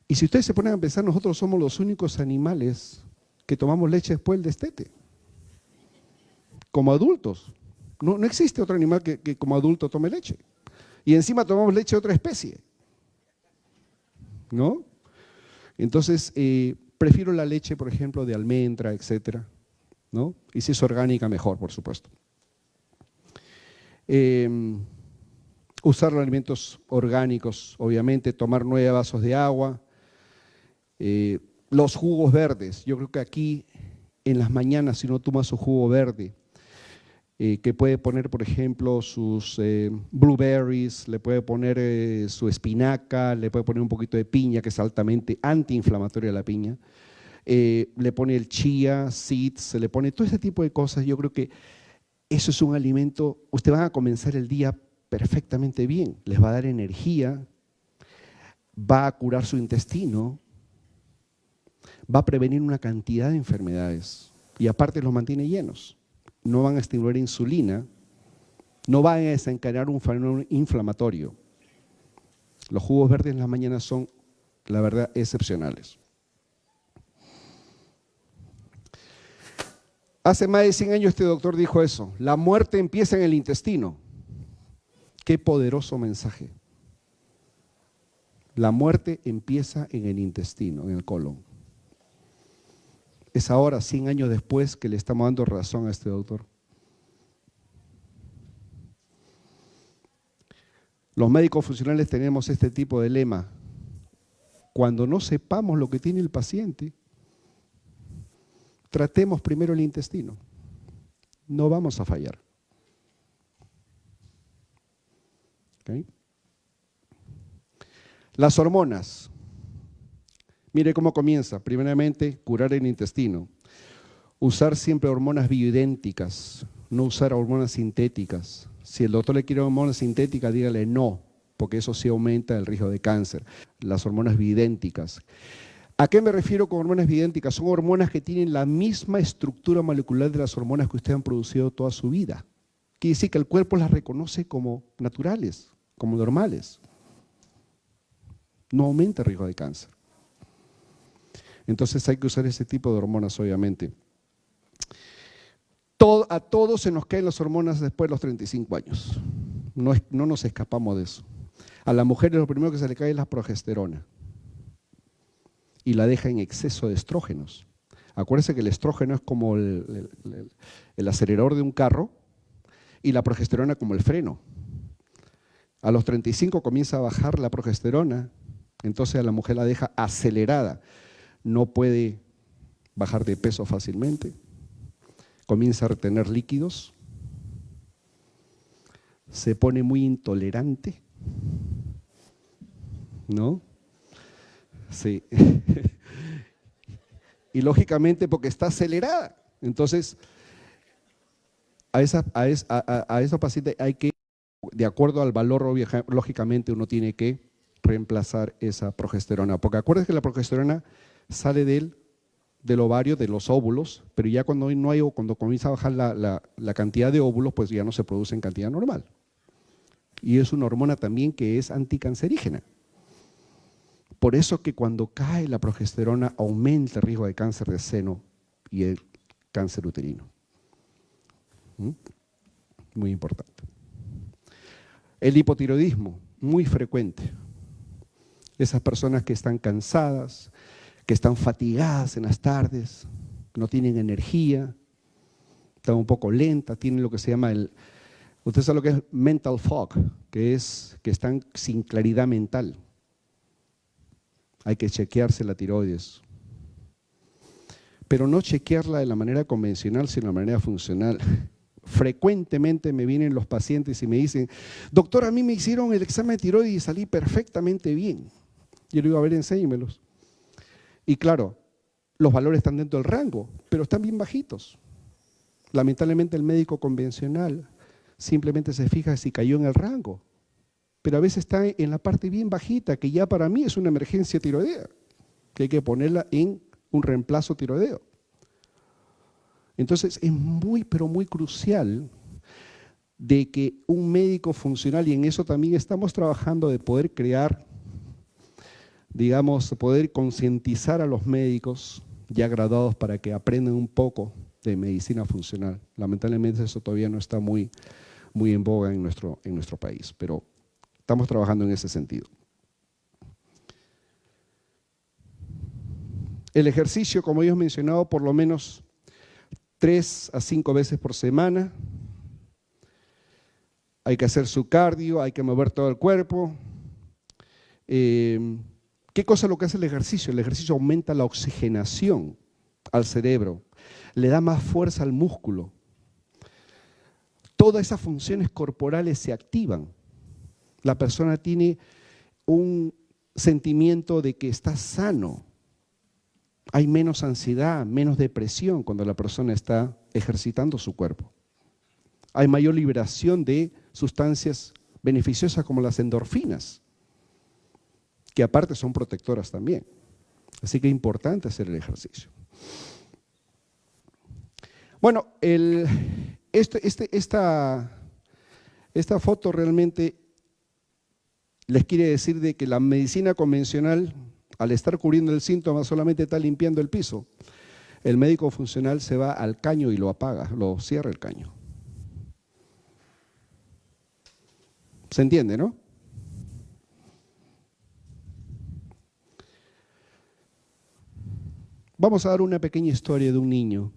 Y si ustedes se ponen a pensar, nosotros somos los únicos animales que tomamos leche después del destete, como adultos. No existe otro animal que como adulto tome leche. Y encima tomamos leche de otra especie, ¿no? Entonces, prefiero la leche, por ejemplo, de almendra, etcétera, ¿no? Y si es orgánica, mejor, por supuesto. Usar los alimentos orgánicos, obviamente, tomar 9 vasos de agua. Los jugos verdes, yo creo que aquí en las mañanas, si uno toma su jugo verde, que puede poner, por ejemplo, sus blueberries, le puede poner su espinaca, le puede poner un poquito de piña, que es altamente antiinflamatoria la piña, le pone el chía, seeds, se le pone todo ese tipo de cosas. Yo creo que eso es un alimento, ustedes van a comenzar el día perfectamente bien, les va a dar energía, va a curar su intestino, va a prevenir una cantidad de enfermedades y aparte los mantiene llenos. no van a estimular insulina, no van a desencadenar un fenómeno inflamatorio. Los jugos verdes en las mañanas son, la verdad, excepcionales. Hace más de 100 años este doctor dijo eso: la muerte empieza en el intestino. Qué poderoso mensaje. La muerte empieza en el intestino, en el colon. Es ahora, 100 años después, que le estamos dando razón a este doctor. Los médicos funcionales tenemos este tipo de lema: cuando no sepamos lo que tiene el paciente, tratemos primero el intestino. No vamos a fallar. ¿Okay? Las hormonas. Mire cómo comienza. Primeramente, curar el intestino. Usar siempre hormonas bioidénticas, no usar hormonas sintéticas. Si el doctor le quiere hormonas sintéticas, dígale no, porque eso sí aumenta el riesgo de cáncer. Las hormonas bioidénticas. ¿A qué me refiero con hormonas bioidénticas? Son hormonas que tienen la misma estructura molecular de las hormonas que ustedes han producido toda su vida. Quiere decir que el cuerpo las reconoce como naturales, como normales. No aumenta el riesgo de cáncer. Entonces hay que usar ese tipo de hormonas, obviamente. A todos se nos caen las hormonas después de los 35 años. No nos escapamos de eso. A la mujer lo primero que se le cae es la progesterona. Y la deja en exceso de estrógenos. Acuérdense que el estrógeno es como el acelerador de un carro y la progesterona como el freno. A los 35 comienza a bajar la progesterona, entonces a la mujer la deja acelerada. No puede bajar de peso fácilmente, comienza a retener líquidos, se pone muy intolerante, ¿no? Sí. Y lógicamente porque está acelerada. Entonces, a esos pacientes hay que, de acuerdo al valor, lógicamente uno tiene que reemplazar esa progesterona. Porque acuérdense que la progesterona sale del ovario, de los óvulos, pero ya cuando comienza a bajar la cantidad de óvulos, pues ya no se produce en cantidad normal. Y es una hormona también que es anticancerígena. Por eso que cuando cae la progesterona aumenta el riesgo de cáncer de seno y el cáncer uterino. Muy importante. El hipotiroidismo, muy frecuente. Esas personas que están cansadas, que están fatigadas en las tardes, no tienen energía, están un poco lentas, tienen lo que se llama usted sabe lo que es mental fog, que es que están sin claridad mental. Hay que chequearse la tiroides. Pero no chequearla de la manera convencional, sino de la manera funcional. Frecuentemente me vienen los pacientes y me dicen: doctor, a mí me hicieron el examen de tiroides y salí perfectamente bien. Yo le digo: a ver, enséñemelos. Y claro, los valores están dentro del rango, pero están bien bajitos. Lamentablemente el médico convencional simplemente se fija si cayó en el rango, pero a veces está en la parte bien bajita, que ya para mí es una emergencia tiroidea, que hay que ponerla en un reemplazo tiroideo. Entonces es muy, pero muy crucial de que un médico funcional, y en eso también estamos trabajando, de poder crear, digamos, poder concientizar a los médicos ya graduados para que aprendan un poco de medicina funcional. Lamentablemente eso todavía no está muy en boga en nuestro país, pero estamos trabajando en ese sentido. El ejercicio, como ya he mencionado, por lo menos 3 a 5 veces por semana. Hay que hacer su cardio, hay que mover todo el cuerpo. ¿Qué cosa es lo que hace el ejercicio? El ejercicio aumenta la oxigenación al cerebro, le da más fuerza al músculo. Todas esas funciones corporales se activan. La persona tiene un sentimiento de que está sano. Hay menos ansiedad, menos depresión cuando la persona está ejercitando su cuerpo. Hay mayor liberación de sustancias beneficiosas como las endorfinas, que aparte son protectoras también. Así que es importante hacer el ejercicio. Bueno, Esta foto realmente les quiere decir de que la medicina convencional, al estar cubriendo el síntoma, solamente está limpiando el piso. El médico funcional se va al caño y lo apaga, lo cierra el caño. ¿Se entiende, no? Vamos a dar una pequeña historia de un niño.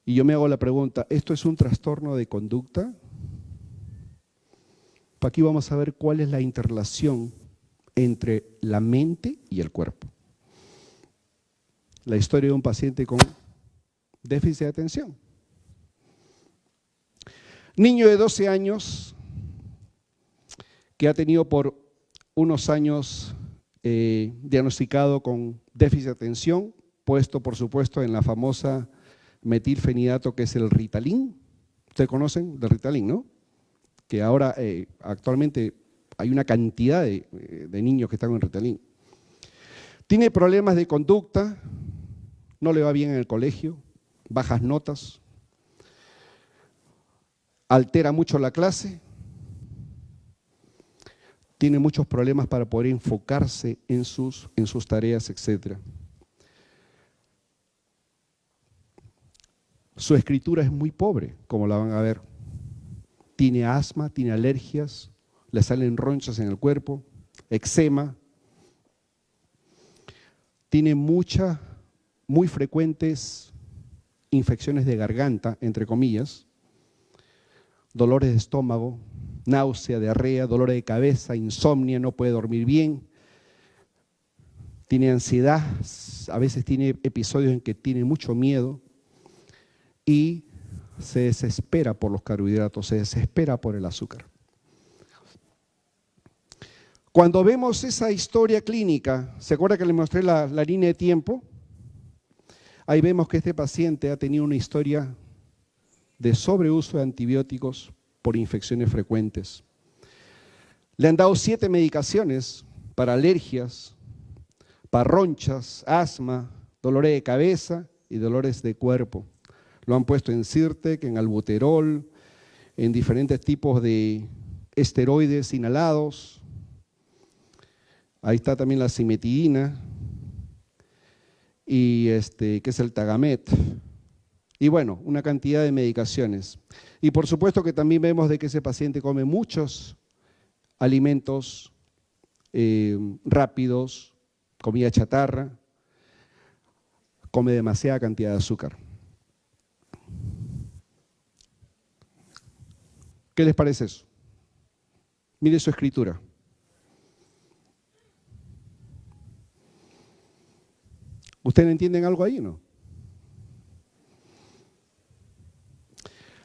Y yo me hago la pregunta, ¿esto es un trastorno de conducta? Aquí vamos a ver cuál es la interrelación entre la mente y el cuerpo. La historia de un paciente con déficit de atención. Niño de 12 años que ha tenido por unos años diagnosticado con déficit de atención, puesto por supuesto en la famosa metilfenidato que es el Ritalin. ¿Ustedes conocen del Ritalin, no? Que ahora actualmente hay una cantidad de niños que están con Ritalin. Tiene problemas de conducta, no le va bien en el colegio, bajas notas, altera mucho la clase, tiene muchos problemas para poder enfocarse en sus tareas, etc. Su escritura es muy pobre, como la van a ver. Tiene asma, tiene alergias, le salen ronchas en el cuerpo, eczema. Tiene muy frecuentes infecciones de garganta, entre comillas, dolores de estómago, náusea, diarrea, dolor de cabeza, insomnio, no puede dormir bien. Tiene ansiedad, a veces tiene episodios en que tiene mucho miedo y se desespera por los carbohidratos, se desespera por el azúcar. Cuando vemos esa historia clínica, ¿se acuerda que le mostré la línea de tiempo? Ahí vemos que este paciente ha tenido una historia de sobreuso de antibióticos por infecciones frecuentes. Le han dado 7 medicaciones para alergias, para ronchas, asma, dolores de cabeza y dolores de cuerpo. Lo han puesto en Zyrtec, en albuterol, en diferentes tipos de esteroides inhalados. Ahí está también la cimetidina, y que es el Tagamet. Y bueno, una cantidad de medicaciones. Y por supuesto que también vemos de que ese paciente come muchos alimentos rápidos, comida chatarra, come demasiada cantidad de azúcar. ¿Qué les parece eso? Mire su escritura. ¿Ustedes entienden algo ahí o no?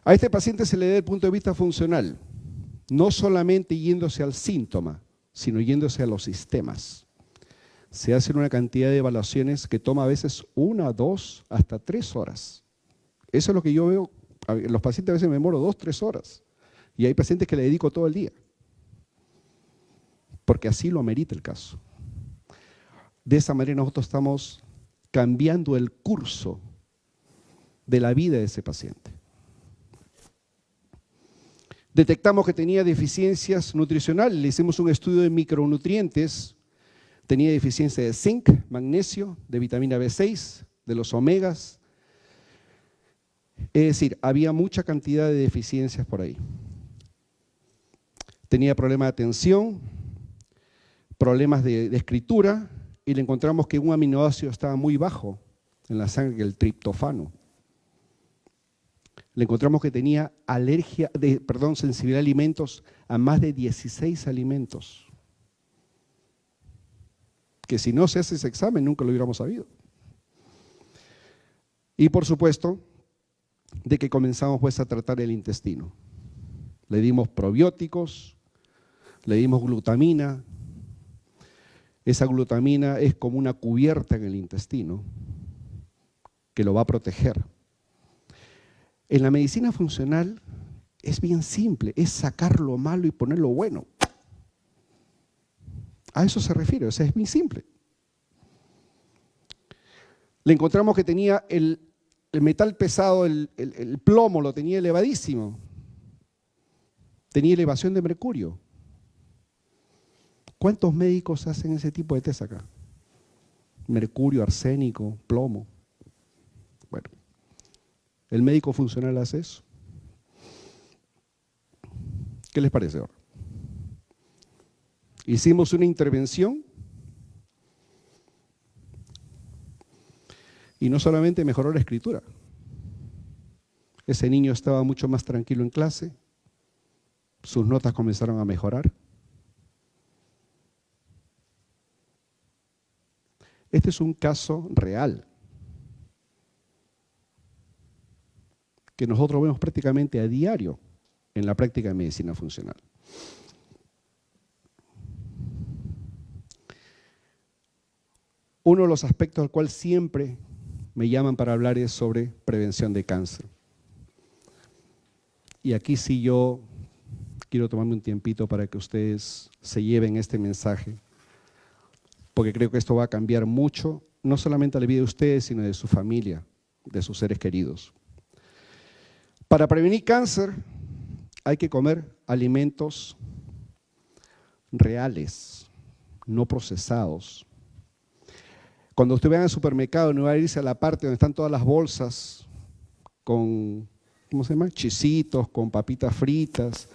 A este paciente se le da el punto de vista funcional, no solamente yéndose al síntoma, sino yéndose a los sistemas. Se hacen una cantidad de evaluaciones que toma a veces 1, 2, hasta 3 horas. Eso es lo que yo veo. Los pacientes a veces me demoro 2, 3 horas. Y hay pacientes que le dedico todo el día, porque así lo amerita el caso. De esa manera nosotros estamos cambiando el curso de la vida de ese paciente. Detectamos que tenía deficiencias nutricionales, le hicimos un estudio de micronutrientes, tenía deficiencia de zinc, magnesio, de vitamina B6, de los omegas. Es decir, había mucha cantidad de deficiencias por ahí. Tenía problemas de atención, problemas de escritura, y le encontramos que un aminoácido estaba muy bajo en la sangre, el triptofano. Le encontramos que tenía sensibilidad a alimentos, a más de 16 alimentos. Que si no se hace ese examen nunca lo hubiéramos sabido. Y por supuesto, de que comenzamos pues a tratar el intestino. Le dimos probióticos, le dimos glutamina. Esa glutamina es como una cubierta en el intestino que lo va a proteger. En la medicina funcional es bien simple, es sacar lo malo y poner lo bueno. A eso se refiere, o sea, es bien simple. Le encontramos que tenía el metal pesado, el plomo lo tenía elevadísimo. Tenía elevación de mercurio. ¿Cuántos médicos hacen ese tipo de test acá? Mercurio, arsénico, plomo. Bueno, el médico funcional hace eso. ¿Qué les parece ahora? Hicimos una intervención y no solamente mejoró la escritura. Ese niño estaba mucho más tranquilo en clase, sus notas comenzaron a mejorar. Este es un caso real que nosotros vemos prácticamente a diario en la práctica de medicina funcional. Uno de los aspectos al cual siempre me llaman para hablar es sobre prevención de cáncer. Y aquí sí yo quiero tomarme un tiempito para que ustedes se lleven este mensaje, porque creo que esto va a cambiar mucho, no solamente la vida de ustedes, sino de su familia, de sus seres queridos. Para prevenir cáncer hay que comer alimentos reales, no procesados. Cuando usted vaya al supermercado, no va a irse a la parte donde están todas las bolsas con, ¿cómo se llama? Chisitos, con papitas fritas.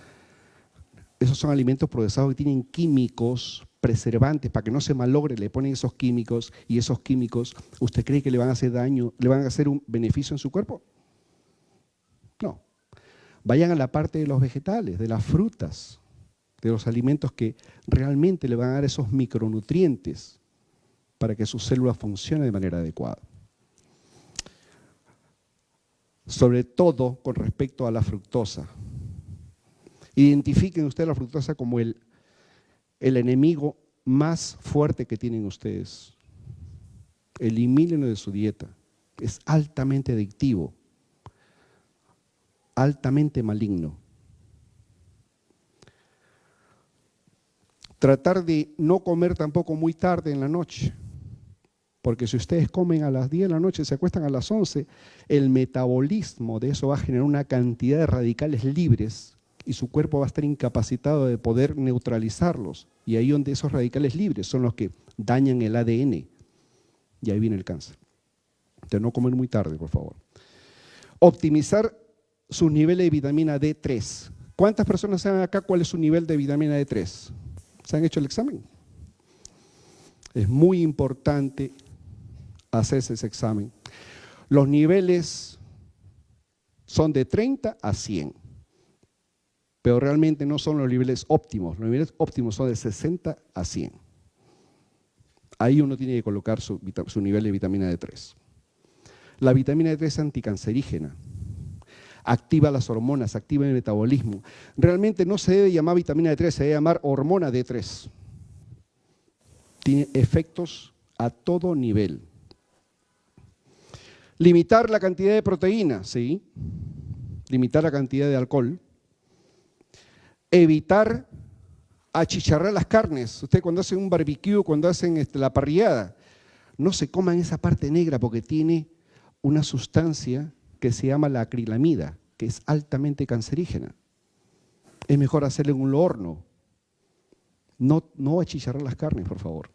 Esos son alimentos procesados que tienen químicos, preservantes, para que no se malogre, le ponen esos químicos, y esos químicos, ¿usted cree que le van a hacer daño, le van a hacer un beneficio en su cuerpo? No. Vayan a la parte de los vegetales, de las frutas, de los alimentos que realmente le van a dar esos micronutrientes para que sus células funcionen de manera adecuada. Sobre todo con respecto a la fructosa. Identifiquen ustedes la fructosa como el enemigo más fuerte que tienen ustedes. Elimínenlo de su dieta. Es altamente adictivo, altamente maligno. Tratar de no comer tampoco muy tarde en la noche, porque si ustedes comen a las 10 de la noche y se acuestan a las 11, el metabolismo de eso va a generar una cantidad de radicales libres y su cuerpo va a estar incapacitado de poder neutralizarlos. Y ahí donde esos radicales libres son los que dañan el ADN. Y ahí viene el cáncer. Entonces no comer muy tarde, por favor. Optimizar sus niveles de vitamina D3. ¿Cuántas personas saben acá cuál es su nivel de vitamina D3? ¿Se han hecho el examen? Es muy importante hacerse ese examen. Los niveles son de 30 a 100, pero realmente no son los niveles óptimos. Los niveles óptimos son de 60 a 100. Ahí uno tiene que colocar su nivel de vitamina D3. La vitamina D3 es anticancerígena, activa las hormonas, activa el metabolismo. Realmente no se debe llamar vitamina D3, se debe llamar hormona D3. Tiene efectos a todo nivel. Limitar la cantidad de proteína, sí. Limitar la cantidad de alcohol. Evitar achicharrar las carnes. Usted cuando hacen un barbecue, cuando hacen la parrillada, no se coman esa parte negra porque tiene una sustancia que se llama la acrilamida, que es altamente cancerígena. Es mejor hacerlo en un horno. No achicharrar las carnes, por favor.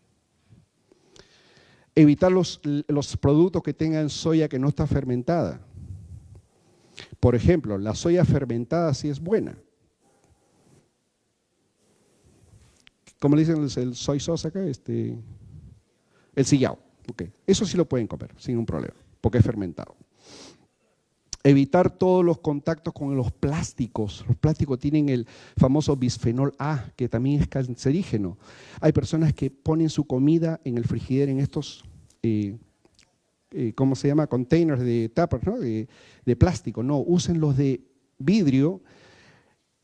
Evitar los productos que tengan soya que no está fermentada. Por ejemplo, la soya fermentada sí es buena. ¿Cómo le dicen el soy sauce acá? El sillao. Okay. Eso sí lo pueden comer, sin un problema, porque es fermentado. Evitar todos los contactos con los plásticos. Los plásticos tienen el famoso bisfenol A, que también es cancerígeno. Hay personas que ponen su comida en el frigidero en estos, ¿cómo se llama? Containers de tuppers, ¿no? De plástico. No, usen los de vidrio.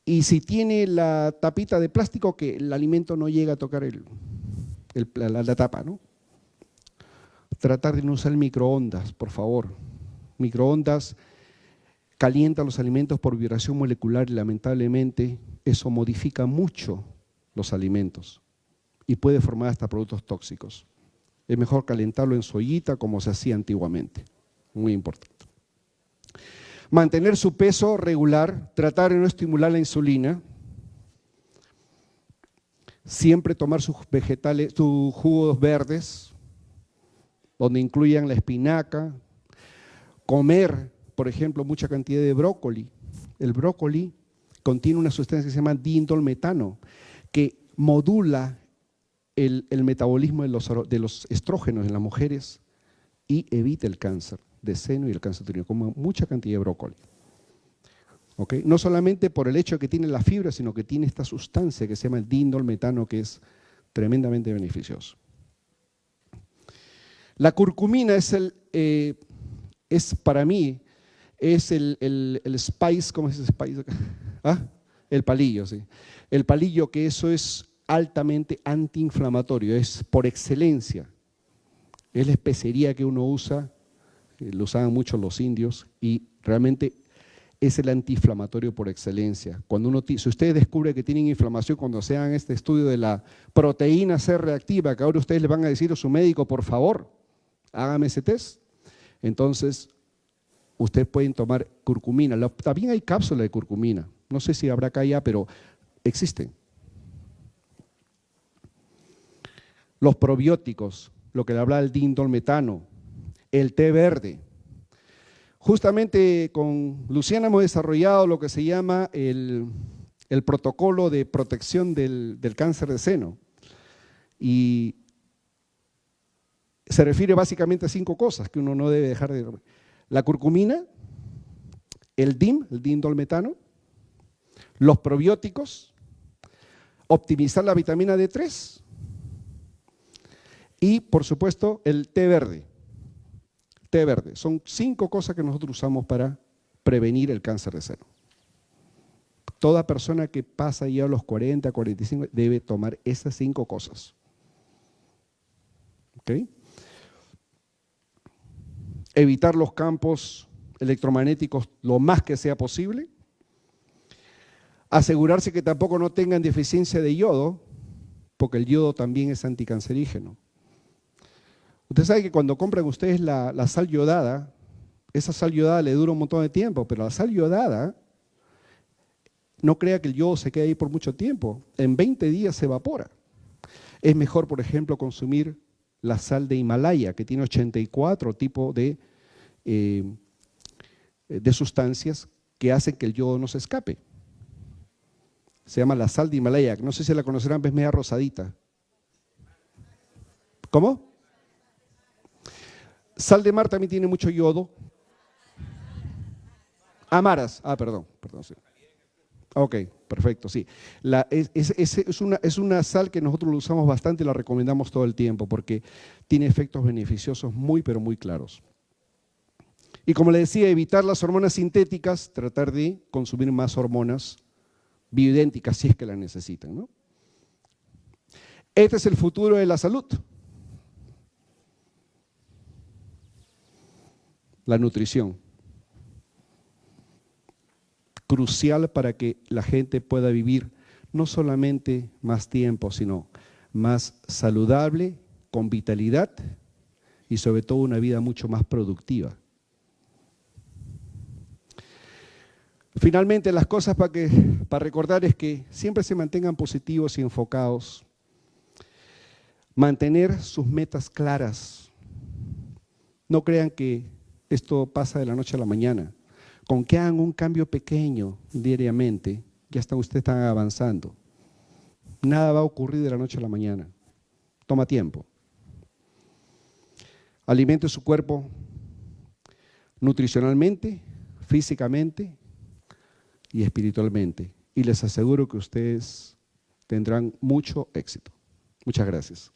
Y si tiene la tapita de plástico, que el alimento no llega a tocar la tapa, ¿no? Tratar de no usar microondas, por favor. Microondas calientan los alimentos por vibración molecular y lamentablemente eso modifica mucho los alimentos y puede formar hasta productos tóxicos. Es mejor calentarlo en su ollita como se hacía antiguamente. Muy importante. Mantener su peso regular, tratar de no estimular la insulina, siempre tomar sus vegetales, sus jugos verdes, donde incluyan la espinaca, comer, por ejemplo, mucha cantidad de brócoli. El brócoli contiene una sustancia que se llama diindolmetano, que modula el metabolismo de los estrógenos en las mujeres y evita el cáncer de seno y el cáncer uterino. Como mucha cantidad de brócoli. ¿Okay? No solamente por el hecho de que tiene la fibra, sino que tiene esta sustancia que se llama el diindolmetano, que es tremendamente beneficioso. La curcumina es para mí, es el spice, ¿cómo es ese spice? ¿Ah? El palillo, sí. El palillo, que eso es altamente antiinflamatorio, es por excelencia. Es la especería que uno usa, lo usaban mucho los indios, y realmente es el antiinflamatorio por excelencia. Si ustedes descubren que tienen inflamación cuando se hagan este estudio de la proteína C reactiva, que ahora ustedes le van a decir a su médico, por favor, hágame ese test, entonces ustedes pueden tomar curcumina. También hay cápsulas de curcumina. No sé si habrá acá ya, pero existen. Los probióticos, lo que le hablaba el diindolmetano, el té verde. Justamente con Luciana hemos desarrollado lo que se llama el protocolo de protección del cáncer de seno. Y se refiere básicamente a 5 cosas que uno no debe dejar de... La curcumina, el DIM, el diindolmetano, los probióticos, optimizar la vitamina D3 y, por supuesto, el té verde. Té verde. Son 5 cosas que nosotros usamos para prevenir el cáncer de seno. Toda persona que pasa ya a los 40, 45 debe tomar esas 5 cosas. ¿Ok? Evitar los campos electromagnéticos lo más que sea posible. Asegurarse que tampoco no tengan deficiencia de yodo, porque el yodo también es anticancerígeno. Usted sabe que cuando compran ustedes la sal yodada, esa sal yodada le dura un montón de tiempo, pero la sal yodada, no crea que el yodo se quede ahí por mucho tiempo. En 20 días se evapora. Es mejor, por ejemplo, consumir la sal de Himalaya, que tiene 84 tipos de sustancias que hacen que el yodo no se escape. Se llama la sal de Himalaya, no sé si la conocerán, es media rosadita. ¿Cómo? Sal de mar también tiene mucho yodo. Amaras, perdón, sí. Ok, perfecto, sí. Es una sal que nosotros lo usamos bastante y la recomendamos todo el tiempo porque tiene efectos beneficiosos muy, pero muy claros. Y como le decía, evitar las hormonas sintéticas, tratar de consumir más hormonas bioidénticas si es que las necesitan, ¿no? Este es el futuro de la salud. La nutrición. Crucial para que la gente pueda vivir no solamente más tiempo, sino más saludable, con vitalidad y sobre todo una vida mucho más productiva. Finalmente, las cosas para recordar es que siempre se mantengan positivos y enfocados. Mantener sus metas claras. No crean que esto pasa de la noche a la mañana. Con que hagan un cambio pequeño diariamente, ya ustedes están avanzando. Nada va a ocurrir de la noche a la mañana. Toma tiempo. Alimente su cuerpo nutricionalmente, físicamente y espiritualmente. Y les aseguro que ustedes tendrán mucho éxito. Muchas gracias.